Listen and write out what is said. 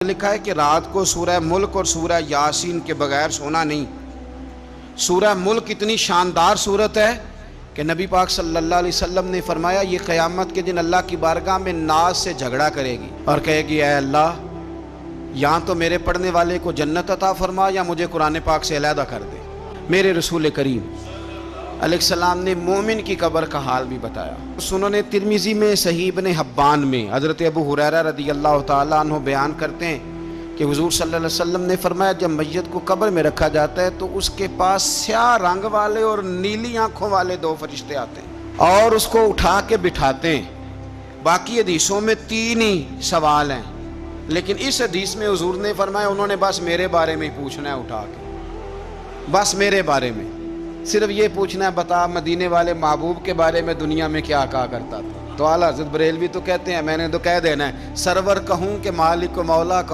لکھا ہے کہ رات کو سورہ ملک اور سورہ یاسین کے بغیر سونا نہیں۔ سورہ ملک اتنی شاندار صورت ہے کہ نبی پاک صلی اللہ علیہ وسلم نے فرمایا یہ قیامت کے دن اللہ کی بارگاہ میں ناز سے جھگڑا کرے گی اور کہے گی اے اللہ یہاں تو میرے پڑھنے والے کو جنت عطا فرما یا مجھے قرآن پاک سے علیحدہ کر دے۔ میرے رسول کریم علیہ السلام نے مومن کی قبر کا حال بھی بتایا۔ سنن ترمذی میں صحیح ابن حبان میں حضرت ابو ہریرہ رضی اللہ تعالیٰ عنہ بیان کرتے ہیں کہ حضور صلی اللہ علیہ وسلم نے فرمایا جب میت کو قبر میں رکھا جاتا ہے تو اس کے پاس سیاہ رنگ والے اور نیلی آنکھوں والے دو فرشتے آتے ہیں اور اس کو اٹھا کے بٹھاتے ہیں۔ باقی حدیثوں میں 3 ہی سوال ہیں، لیکن اس حدیث میں حضور نے فرمایا انہوں نے بس میرے بارے میں ہی پوچھنا ہے، اٹھا کے بس میرے بارے میں صرف یہ پوچھنا ہے بتا مدینے والے محبوب کے بارے میں دنیا میں کیا کہا کرتا تھا۔ تو اعلیٰ حضرت بریلوی تو کہتے ہیں میں نے تو کہہ دینا ہے سرور کہوں کہ مالک و مولا کہوں